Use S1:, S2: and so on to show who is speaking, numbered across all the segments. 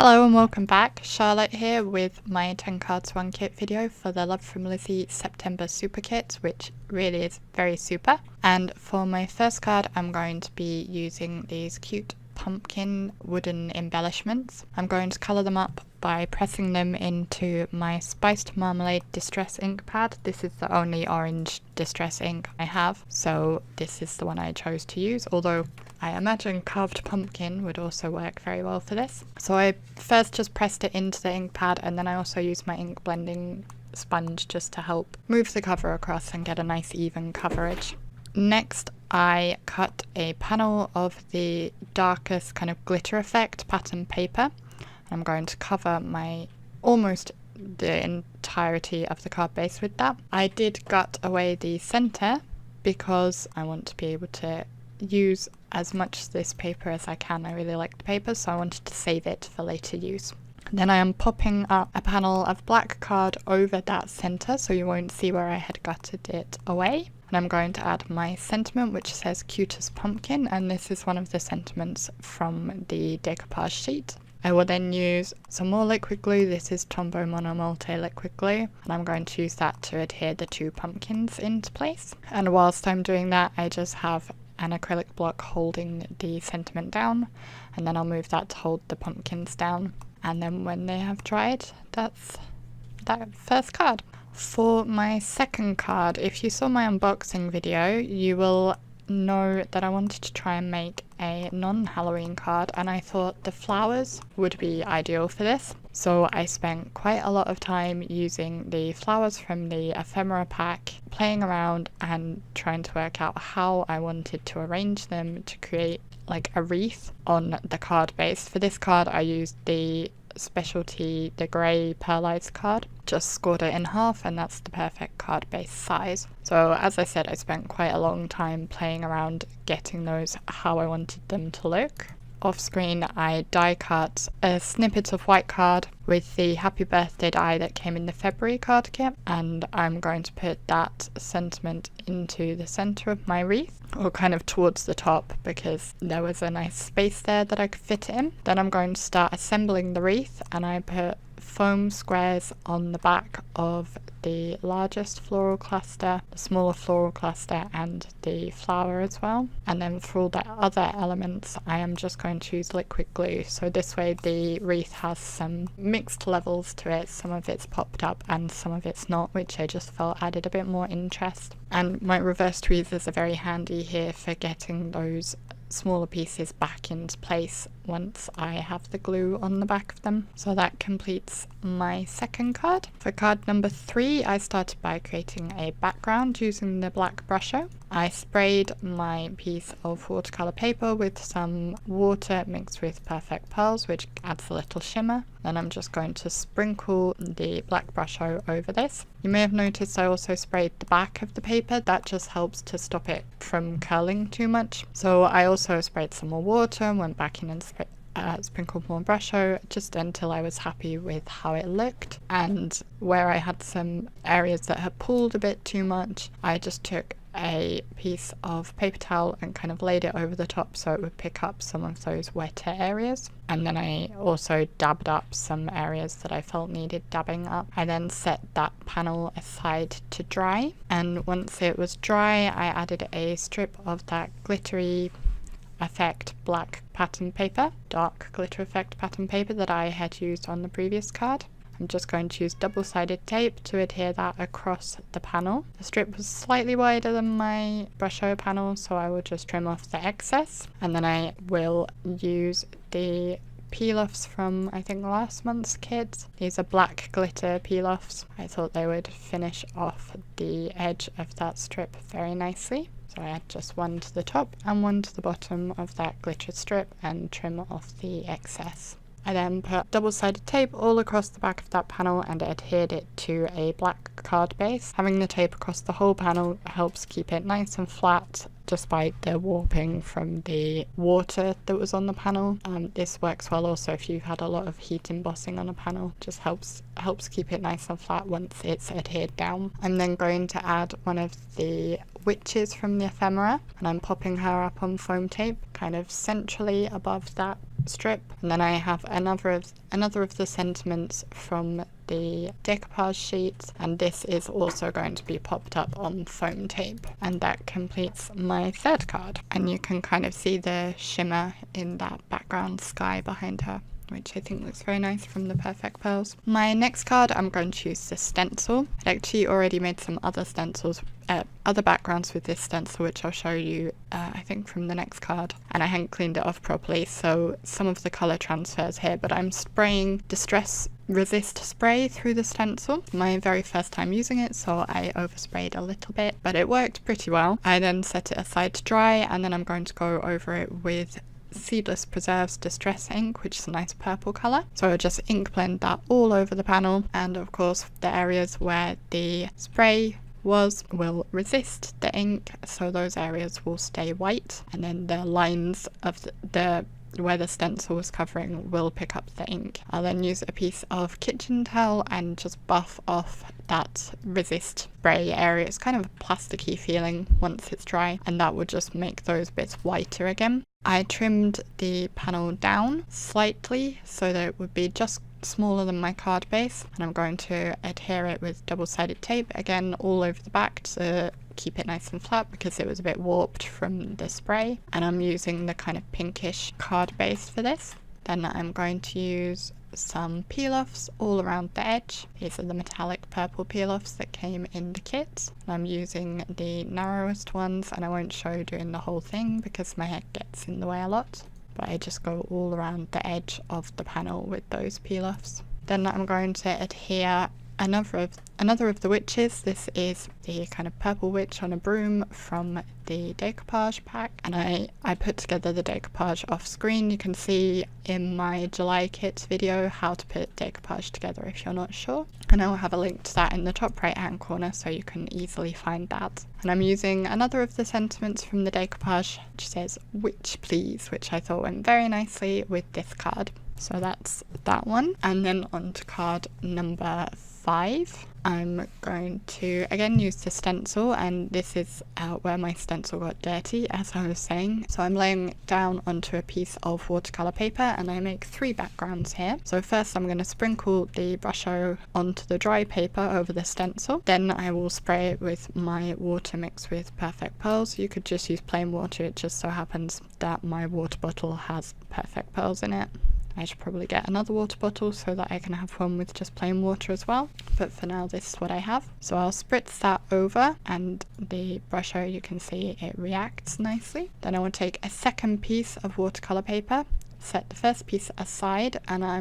S1: Hello and welcome back, Charlotte here with my 10 cards 1 kit video for the Love From Lizi September super kit, which really is very super. And for my first card I'm going to be using these cute pumpkin wooden embellishments. I'm going to colour them up by pressing them into my Spiced Marmalade Distress ink pad. This is the only orange distress ink I have, so this is the one I chose to use, although I imagine carved pumpkin would also work very well for this. So I first just pressed it into the ink pad, and then I also used my ink blending sponge just to help move the cover across and get a nice even coverage. Next, I cut a panel of the darkest kind of glitter effect pattern paper. I'm going to cover almost the entirety of the card base with that. I did gut away the center because I want to be able to use as much of this paper as I can. I really like the paper, so I wanted to save it for later use. Then I am popping up a panel of black card over that center so you won't see where I had gutted it away. And I'm going to add my sentiment, which says cutest pumpkin, and this is one of the sentiments from the decoupage sheet. I will then use some more liquid glue. This is Tombow Mono Multi liquid glue, and I'm going to use that to adhere the two pumpkins into place. And whilst I'm doing that, I just have an acrylic block holding the sentiment down, and then I'll move that to hold the pumpkins down. And then when they have dried, that's that first card. For my second card, if you saw my unboxing video, you will know that I wanted to try and make a non-Halloween card, and I thought the flowers would be ideal for this. So I spent quite a lot of time using the flowers from the ephemera pack, playing around and trying to work out how I wanted to arrange them to create like a wreath on the card base. For this card I used the specialty, the grey pearlized card, just scored it in half, and that's the perfect card base size. So as I said, I spent quite a long time playing around getting those how I wanted them to look. Off screen I die cut a snippet of white card with the happy birthday die that came in the February card kit, and I'm going to put that sentiment into the center of my wreath, or kind of towards the top, because there was a nice space there that I could fit it in. Then I'm going to start assembling the wreath, and I put foam squares on the back of the largest floral cluster, the smaller floral cluster, and the flower as well. And then for all the other elements I am just going to use liquid glue, so this way the wreath has some mixed levels to it. Some of it's popped up and some of it's not, which I just felt added a bit more interest. And my reverse tweezers are very handy here for getting those smaller pieces back into place once I have the glue on the back of them. So that completes my second card. For card number 3, I started by creating a background using the black Brusho. I sprayed my piece of watercolor paper with some water mixed with Perfect Pearls, which adds a little shimmer. Then I'm just going to sprinkle the black Brusho over this. You may have noticed I also sprayed the back of the paper. That just helps to stop it from curling too much. So I also sprayed some more water and went back in and sprinkled more Brusho just until I was happy with how it looked. And where I had some areas that had pulled a bit too much, I just took a piece of paper towel and kind of laid it over the top so it would pick up some of those wetter areas. And then I also dabbed up some areas that I felt needed dabbing up. I then set that panel aside to dry, and once it was dry I added a strip of that glittery effect black pattern paper, dark glitter effect pattern paper that I had used on the previous card. I'm just going to use double-sided tape to adhere that across the panel. The strip was slightly wider than my Brusho panel, so I will just trim off the excess, and then I will use the peel-offs from I think last month's kit. These are black glitter peel-offs. I thought they would finish off the edge of that strip very nicely. So I add just one to the top and one to the bottom of that glitter strip and trim off the excess. I then put double-sided tape all across the back of that panel and adhered it to a black card base. Having the tape across the whole panel helps keep it nice and flat despite the warping from the water that was on the panel. This works well also if you've had a lot of heat embossing on a panel. Just helps keep it nice and flat once it's adhered down. I'm then going to add one of the witches from the ephemera, and I'm popping her up on foam tape kind of centrally above that strip. And then I have another of the sentiments from the decoupage sheet, and this is also going to be popped up on foam tape, and that completes my third card. And you can kind of see the shimmer in that background sky behind her, which I think looks very nice from the Perfect Pearls. My next card, I'm going to use the stencil. I actually already made some other stencils, other backgrounds with this stencil, which I'll show you, I think from the next card. And I hadn't cleaned it off properly, so some of the colour transfers here, but I'm spraying Distress Resist spray through the stencil. My very first time using it, so I oversprayed a little bit, but it worked pretty well. I then set it aside to dry, and then I'm going to go over it with Seedless Preserves Distress ink, which is a nice purple colour. So I'll just ink blend that all over the panel, and of course the areas where the spray will resist the ink, so those areas will stay white, and then the lines of the where the stencil was covering will pick up the ink. I'll then use a piece of kitchen towel and just buff off that resist spray area. It's kind of a plasticky feeling once it's dry, and that will just make those bits whiter again. I trimmed the panel down slightly so that it would be just smaller than my card base, and I'm going to adhere it with double-sided tape again all over the back to keep it nice and flat because it was a bit warped from the spray. And I'm using the kind of pinkish card base for this. Then I'm going to use some peel-offs all around the edge. These are the metallic purple peel-offs that came in the kit. And I'm using the narrowest ones, and I won't show doing the whole thing because my head gets in the way a lot, but I just go all around the edge of the panel with those peel-offs. Then I'm going to adhere another of the witches. This is the kind of purple witch on a broom from the decoupage pack, and I put together the decoupage off screen. You can see in my July kit video how to put decoupage together if you're not sure, and I will have a link to that in the top right hand corner so you can easily find that. And I'm using another of the sentiments from the decoupage, which says "Witch Please," which I thought went very nicely with this card. So that's that one. And then on to card number 5. I'm going to again use the stencil, and this is where my stencil got dirty, as I was saying. So I'm laying it down onto a piece of watercolour paper, and I make 3 backgrounds here. So first I'm going to sprinkle the Brusho onto the dry paper over the stencil. Then I will spray it with my water mixed with Perfect Pearls. You could just use plain water, it just so happens that my water bottle has Perfect Pearls in it. I should probably get another water bottle so that I can have one with just plain water as well, but for now this is what I have. So I'll spritz that over, and the Brusho, you can see it reacts nicely. Then I will take a second piece of watercolour paper, set the first piece aside, and I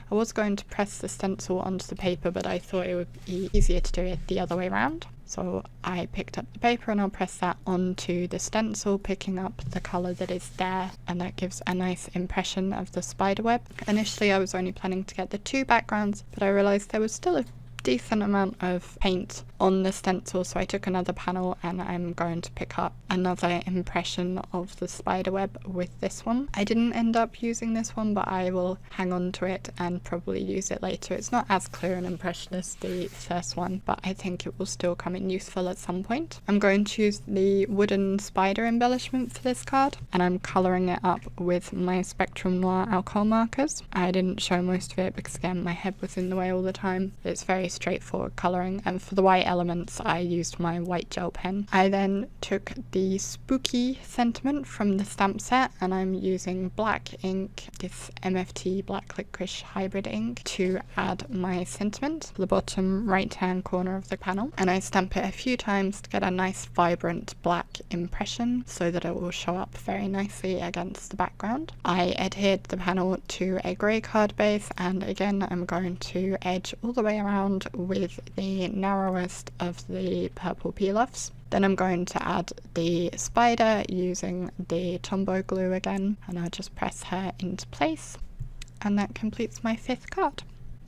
S1: was going to press the stencil onto the paper, but I thought it would be easier to do it the other way around. So I picked up the paper and I'll press that onto the stencil, picking up the colour that is there, and that gives a nice impression of the spider web. Initially I was only planning to get the 2 backgrounds, but I realised there was still a decent amount of paint on the stencil, so I took another panel and I'm going to pick up another impression of the spider web with this one. I didn't end up using this one, but I will hang on to it and probably use it later. It's not as clear an impression as the first one, but I think it will still come in useful at some point. I'm going to use the wooden spider embellishment for this card, and I'm colouring it up with my Spectrum Noir alcohol markers. I didn't show most of it because again my head was in the way all the time. It's very straightforward colouring, and for the white elements I used my white gel pen. I then took the Spooky sentiment from the stamp set, and I'm using black ink, this MFT black licorice hybrid ink, to add my sentiment to the bottom right hand corner of the panel, and I stamp it a few times to get a nice vibrant black impression so that it will show up very nicely against the background. I adhered the panel to a grey card base, and again I'm going to edge all the way around with the narrowest of the purple peel-offs. Then I'm going to add the spider using the Tombow glue again, and I'll just press her into place, and that completes my 5th card.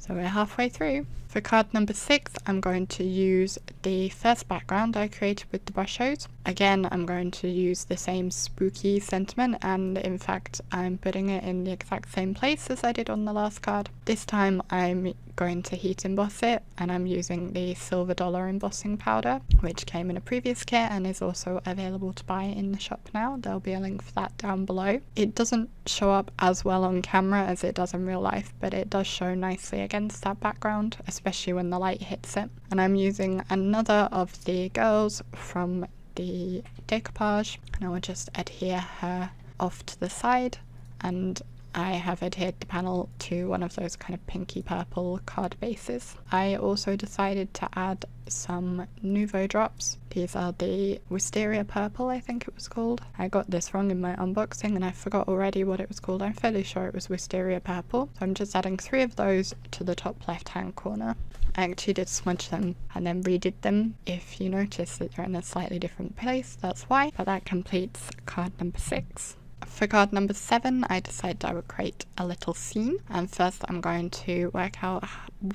S1: So we're halfway through. For card number 6, I'm going to use the first background I created with the Brushos. Again, I'm going to use the same spooky sentiment, and in fact I'm putting it in the exact same place as I did on the last card. This time I'm going to heat emboss it, and I'm using the silver dollar embossing powder, which came in a previous kit and is also available to buy in the shop now. There'll be a link for that down below. It doesn't show up as well on camera as it does in real life, but it does show nicely against that background, especially when the light hits it. And I'm using another of the girls from the decoupage, and I will just adhere her off to the side, and I have adhered the panel to one of those kind of pinky purple card bases. I also decided to add some Nouveau drops. These are the Wisteria Purple, I think it was called. I got this wrong in my unboxing and I forgot already what it was called. I'm fairly sure it was Wisteria Purple. So I'm just adding 3 of those to the top left hand corner. I actually did smudge them and then redid them. If you notice that they're in a slightly different place, that's why. But that completes card number 6. For card number 7, I decided I would create a little scene, and first I'm going to work out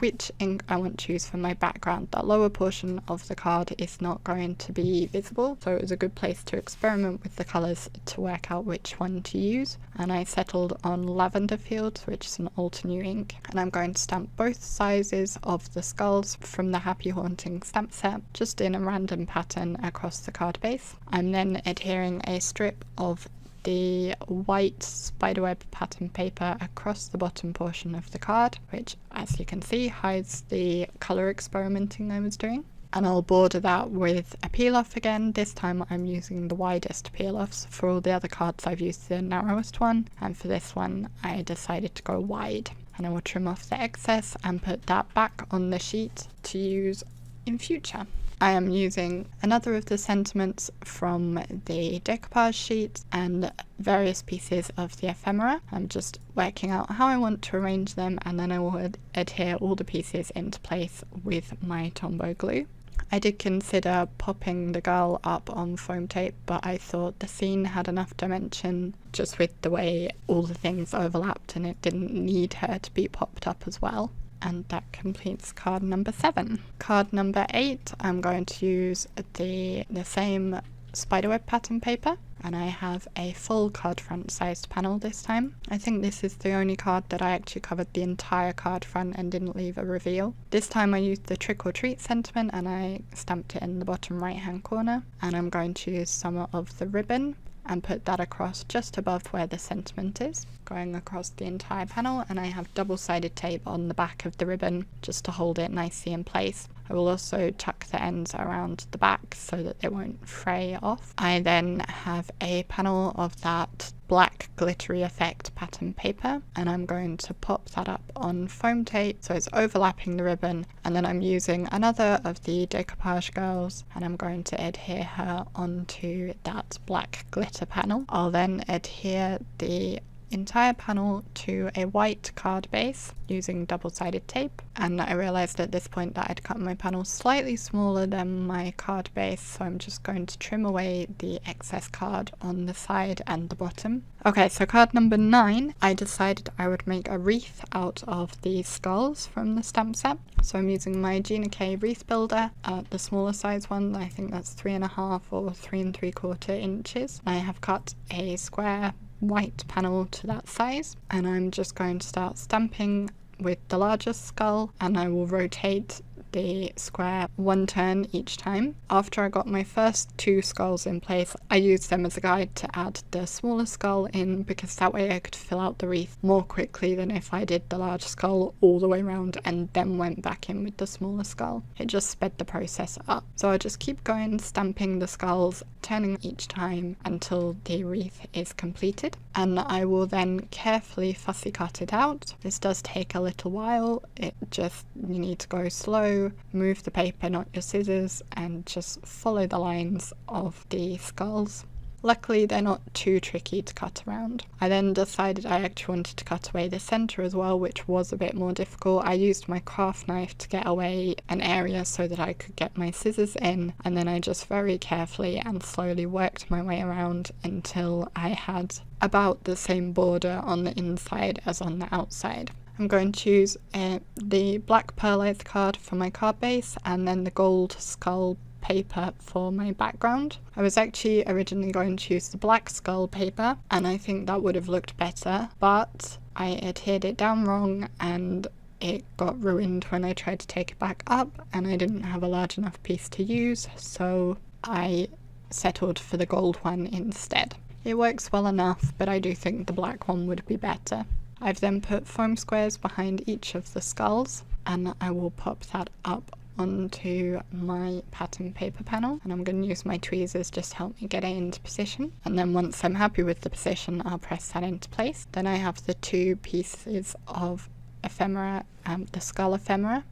S1: which ink I want to use for my background. The lower portion of the card is not going to be visible, so it was a good place to experiment with the colours to work out which one to use, and I settled on Lavender Fields, which is an Alter New ink, and I'm going to stamp both sizes of the skulls from the Happy Haunting stamp set just in a random pattern across the card base. I'm then adhering a strip of the white spiderweb pattern paper across the bottom portion of the card, which, as you can see, hides the colour experimenting I was doing. And I'll border that with a peel off again. This time I'm using the widest peel offs. For all the other cards I've used the narrowest one, and for this one I decided to go wide. And I will trim off the excess and put that back on the sheet to use in future. I am using another of the sentiments from the decoupage sheet and various pieces of the ephemera. I'm just working out how I want to arrange them, and then I will adhere all the pieces into place with my Tombow glue. I did consider popping the girl up on foam tape, but I thought the scene had enough dimension just with the way all the things overlapped, and it didn't need her to be popped up as well. And that completes card number 7. Card number 8, I'm going to use the same spiderweb pattern paper, and I have a full card front sized panel this time. I think this is the only card that I actually covered the entire card front and didn't leave a reveal. This time I used the Trick or Treat sentiment and I stamped it in the bottom right hand corner, and I'm going to use some of the ribbon and put that across just above where the sentiment is, going across the entire panel, and I have double-sided tape on the back of the ribbon just to hold it nicely in place. I will also tuck the ends around the back so that they won't fray off. I then have a panel of that black glittery effect pattern paper, and I'm going to pop that up on foam tape so it's overlapping the ribbon, and then I'm using another of the decoupage girls and I'm going to adhere her onto that black glitter panel. I'll then adhere the entire panel to a white card base using double-sided tape, and I realized at this point that I'd cut my panel slightly smaller than my card base, so I'm just going to trim away the excess card on the side and the bottom. Okay, so card number 9, I decided I would make a wreath out of the skulls from the stamp set. So I'm using my Gina K wreath builder, the smaller size one. I think that's 3.5 or 3 3/4 inches. I have cut a square white panel to that size, and I'm just going to start stamping with the largest skull, and I will rotate the square one turn each time. After I got my first 2 skulls in place, I used them as a guide to add the smaller skull in, because that way I could fill out the wreath more quickly than if I did the large skull all the way around and then went back in with the smaller skull. It just sped the process up. So I just keep going, stamping the skulls, turning each time until the wreath is completed, and I will then carefully fussy cut it out. This does take a little while. You need to go slow, move the paper, not your scissors, and just follow the lines of the skulls. Luckily they're not too tricky to cut around. I then decided I actually wanted to cut away the centre as well, which was a bit more difficult. I used my craft knife to get away an area so that I could get my scissors in, and then I just very carefully and slowly worked my way around until I had about the same border on the inside as on the outside. I'm going to choose the black perlite card for my card base and then the gold skull paper for my background. I was actually originally going to use the black skull paper and I think that would have looked better, but I adhered it down wrong and it got ruined when I tried to take it back up and I didn't have a large enough piece to use, so I settled for the gold one instead. It works well enough, but I do think the black one would be better. I've then put foam squares behind each of the skulls and I will pop that up onto my pattern paper panel, and I'm going to use my tweezers just to help me get it into position, and then once I'm happy with the position I'll press that into place. Then I have the two pieces of ephemera, the skull ephemera,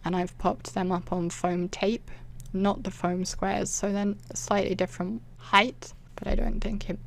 S1: and I've popped them up on foam tape, not the foam squares, so then a slightly different height, but I don't think it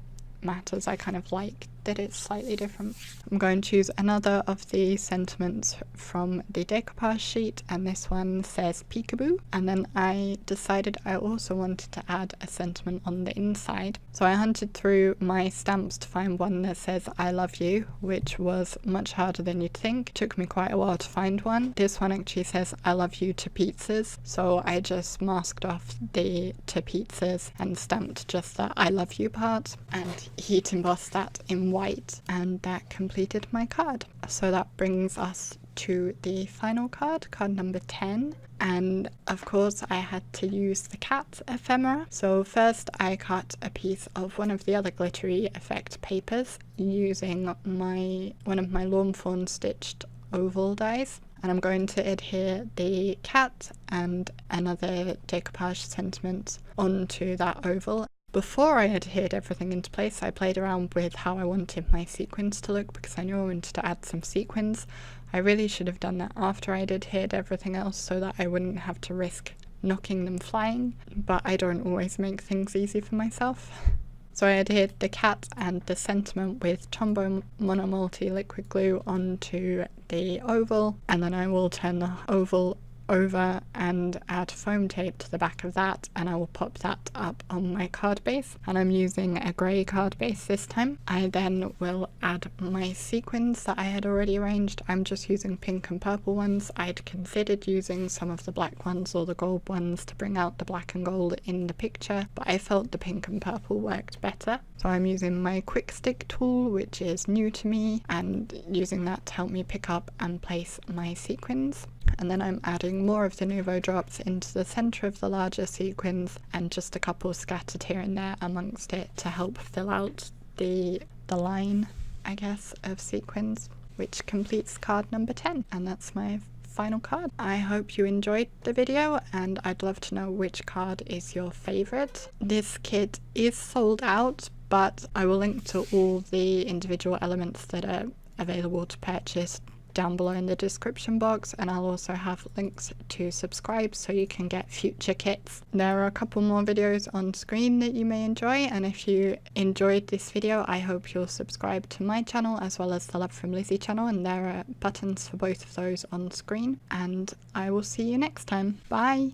S1: matters. I kind of like that it's slightly different. I'm going to choose another of the sentiments from the decoupage sheet, and this one says peekaboo, and then I decided I also wanted to add a sentiment on the inside, so I hunted through my stamps to find one that says I love you, which was much harder than you'd think. It took me quite a while to find one. This one actually says I love you to pizzas, so I just masked off the to pizzas and stamped just the I love you part and heat embossed that in white, and that completed my card. So that brings us to the final card, card number 10, and of course I had to use the cat ephemera. So first I cut a piece of one of the other glittery effect papers using one of my lawn fawn stitched oval dies, and I'm going to adhere the cat and another decoupage sentiment onto that oval. Before I adhered everything into place, I played around with how I wanted my sequins to look because I knew I wanted to add some sequins. I really should have done that after I'd adhered everything else so that I wouldn't have to risk knocking them flying, but I don't always make things easy for myself. So I adhered the cat and the sentiment with Tombow Monomulti liquid glue onto the oval, and then I will turn the oval over and add foam tape to the back of that, and I will pop that up on my card base, and I'm using a grey card base this time. I then will add my sequins that I had already arranged. I'm just using pink and purple ones. I'd considered using some of the black ones or the gold ones to bring out the black and gold in the picture, but I felt the pink and purple worked better. So I'm using my quick stick tool, which is new to me, and using that to help me pick up and place my sequins. And then I'm adding more of the Nuvo drops into the centre of the larger sequins and just a couple scattered here and there amongst it to help fill out the line, I guess, of sequins, which completes card number 10, and that's my final card. I hope you enjoyed the video, and I'd love to know which card is your favourite. This kit is sold out, but I will link to all the individual elements that are available to purchase down below in the description box, and I'll also have links to subscribe so you can get future kits. There are a couple more videos on screen that you may enjoy, and if you enjoyed this video I hope you'll subscribe to my channel as well as the Love From Lizi channel, and there are buttons for both of those on screen, and I will see you next time. Bye!